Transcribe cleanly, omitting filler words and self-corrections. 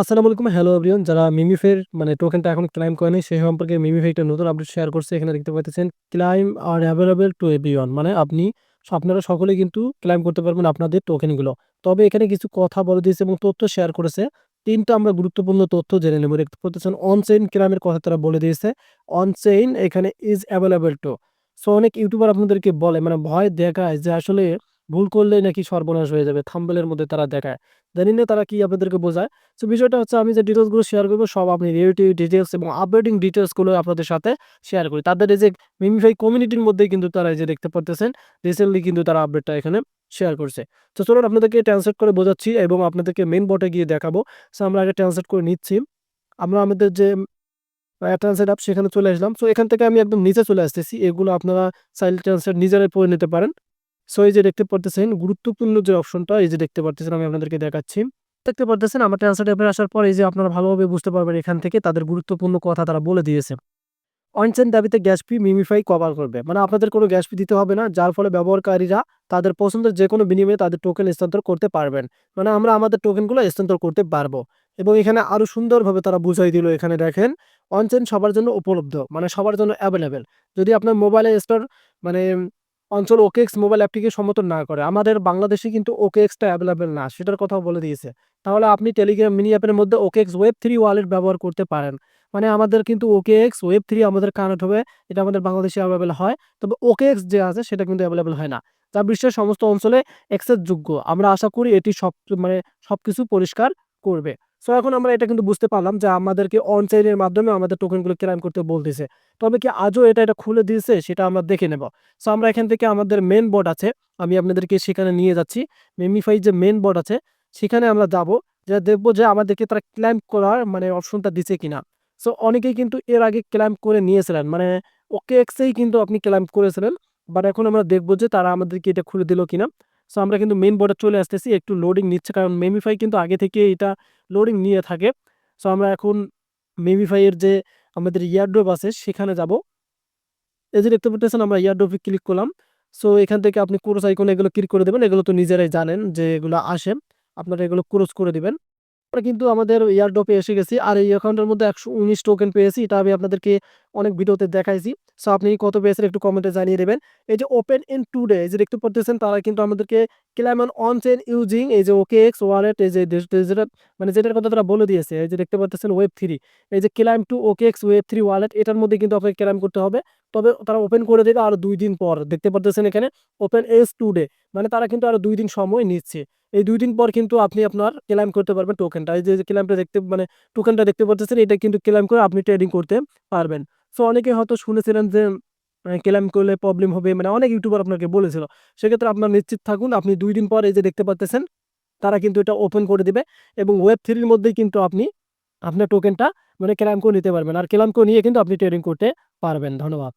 আসসালামু আলাইকুম। Hello everyone. যারা মিমিফের টোকেনটা এখন ক্লাইম করেনি সে সম্পর্কে মিমিফাই একটা নতুন আপডেট শেয়ার করছে। এখানে দেখতে পাইতেছেন claim are available to everyone. মানে আপনারা সকলেই কিন্তু ক্লাইম করতে পারবেন আপনাদের টোকেনগুলো। তবে এখানে কিছু কথা বলে দিয়েছে এবং তথ্য শেয়ার করেছে। ৩ টা আমরা গুরুত্বপূর্ণ তথ্য জেনে নেব। দেখতে পাচ্ছেন অন চেইন ক্লাইমের কথা তারা বলে দিয়েছে। অন চেইন এখানে ইজ এভেইলেবল টু। সো অনেক ইউটিউবার আপনাদেরকে বলে ভয় দেখায় যে আসলে ভুল করলে নাকি সর্বনাশ হয়ে যাবে। থাম্বনেলের মধ্যে তারা দেখায়। জানি না তারা কি আপনাদেরকে বোঝায়। সো বিষয়টা হচ্ছে আমি যে ডিটেইলস গুলো শেয়ার করব সব আপনি রিলেটিভ ডিটেইলস এবং আপডেটিং ডিটেইলস গুলো আপনাদের সাথে শেয়ার করি। তাদের এই যে মিমিফাই কমিউনিটির মধ্যেই কিন্তু তারা এই যে দেখতে পারতেছেন রিসেন্টলি কিন্তু তারা আপডেটটা এখানে শেয়ার করছে। তো চলুন আপনাদেরকে ট্রান্সলেট করে বোঝাচ্ছি এবং আপনাদেরকে মেইন বটে গিয়ে দেখাবো। সো আমরা আগে ট্রান্সলেট করে নিচ্ছি। আমরা আমাদের যে ট্রান্সলেট অ্যাপ সেখানে চলে আসলাম। সো এখান থেকে আমি একদম নিচে চলে আসতেছি। এগুলো আপনারা চাইলে ট্রান্সলেট নিজেরাই পড়ে নিতে পারেন। সো এই যে দেখতে পারতেছেন গুরুত্বপূর্ণ যে অপশনটা এই যে দেখতে পারতেছেন আমি আপনাদেরকে দেখাচ্ছি। দেখতে পারতেছেন আমার ট্রান্সলেট অ্যাপে আসার পর এই যে আপনারা ভালোভাবে বুঝতে পারবেন এখান থেকে তাদের গুরুত্বপূর্ণ কথা তারা বলে দিয়েছে। অনচেইন দাবিতে গ্যাস ফি মিমিফাই কভার করবে। মানে আপনাদের কোনো গ্যাস ফি দিতে হবে না। যার ফলে ব্যবহারকারীরা তাদের পছন্দের যেকোনো বিনিময়ে তাদের টোকেন স্থানান্তর করতে পারবেন। মানে আমরা আমাদের টোকেনগুলো স্থানান্তর করতে পারবো। এবং এখানে আরো সুন্দরভাবে তারা বুঝাই দিল এখানে দেখেন অনচেইন সবার জন্য উপলব্ধ। মানে সবার জন্য এভেইলেবল। যদি আপনার মোবাইলে স্টোর মানে অঞ্চল OKX মোবাইল অ্যাপটিকে সমর্থন না করে। আমাদের বাংলাদেশে কিন্তু OKX টা এভেইলেবল না। সেটার কথাও বলে দিয়েছে। তাহলে আপনি টেলিগ্রাম মিনি অ্যাপের মধ্যে OKX Web3 ওয়ালেট ব্যবহার করতে পারেন। মানে আমাদের কিন্তু OKX Web3 আমাদের কানেক্ট হবে। এটা আমাদের বাংলাদেশে এভেইলেবল হয়। তবে OKX যে আছে সেটা কিন্তু এভেইলেবল হয় না। যা বিশ্বের সমস্ত অঞ্চলে অ্যাক্সেস যোগ্য। আমরা আশা করি এটি সবকিছু পরিষ্কার করবে। সো এখন আমরা এটা কিন্তু বুঝতে পারলাম যে আমাদেরকে অন চেইন এর মাধ্যমে আমাদের টোকেনগুলো ক্লেইম করতে বলতেছে। তবে কি আজও এটা খুলে দিয়েছে সেটা আমরা দেখে নেব। সো আমরা এখান থেকে আমাদের মেইন বোর্ড আছে। আমি আপনাদেরকে সেখানে নিয়ে যাচ্ছি। মেমিফাই যে মেইন বোর্ড আছে সেখানে আমরা যাবো। যে দেখব যে আমাদেরকে তারা ক্লেইম করার অপশনটা দিছে কিনা। সো অনেকেই কিন্তু এর আগে ক্লেইম করে নিয়েছিলেন। OKX এই কিন্তু আপনি ক্লেইম করেছিলেন। বাট এখন আমরা দেখব যে তারা আমাদেরকে এটা খুলে দিল কিনা। সো আমরা কিন্তু মেইন বোর্ডে চলে আসতেছি। একটু লোডিং নিচ্ছে কারণ মেমিফাই কিন্তু আগে থেকে এটা লোডিং নিয়ে থাকে। সো আমরা এখন মেমিফাই এর যে আমাদের এয়ারড্রপ আছে সেখানে যাব। এই যে দেখতে পাচ্ছেন আমরা এয়ারড্রপে ক্লিক করলাম। সো এখান থেকে আপনি ক্রস আইকনে এগুলো ক্লিক করে দিবেন। এগুলো তো নিজেরাই জানেন যে এগুলো আসে। আপনারা এগুলো ক্রস করে দিবেন। আমরা কিন্তু আমাদের এয়ারড্রপে এসে গেছি। আর এই অ্যাকাউন্টের মধ্যে ১১৯ টোকেন পেয়েছি। এটা আমি আপনাদেরকে অনেক ভিডিওতে দেখাইছি। সো আপনি কত পেয়েছেন একটু কমেন্টে জানিয়ে দিবেন। এই যে ওপেন ইন টুডে এই যে দেখতে পারতেছেন তারা কিন্তু আমাদেরকে ক্লেম অন চেইন ইউজিং এই যে OKX ওয়ালেট এই যে যেটা যেটার কথা তারা বলে দিয়েছে। এই যে দেখতে পারতেছেন Web3 এই যে claim to OKX Web3 wallet এটার মধ্যে কিন্তু আপনাকে ক্লেম করতে হবে। তবে তারা ওপেন করে দেবে আরো ২ দিন পর। দেখতে পারতেছেন এখানে ওপেন এস টুডে মানে তারা কিন্তু আরো ২ দিন সময় নিচ্ছে। এই ২ দিন পর কিন্তু আপনি আপনার ক্লেইম করতে পারবেন টোকেনটা। এই যে ক্লেইমটা টোকেনটা দেখতে পাচ্ছেন এটা কিন্তু ক্লেইম করে আপনি ট্রেডিং করতে পারবেন। সো অনেকে হয়তো শুনেছিলেন যে ক্লেইম করলে প্রবলেম হবে। অনেক ইউটিউবার আপনাকে বলেছিল। সেক্ষেত্রে আপনারা নিশ্চিত থাকুন আপনি ২ দিন পর এই যে দেখতে পাচ্তেছেন তারা কিন্তু এটা ওপেন করে দিবে এবং Web3 এর মধ্যেই কিন্তু আপনি আপনার টোকেনটা ক্লেইম করে নিতে পারবেন। আর ক্লেইম করে নিয়ে কিন্তু আপনি ট্রেডিং করতে পারবেন। ধন্যবাদ।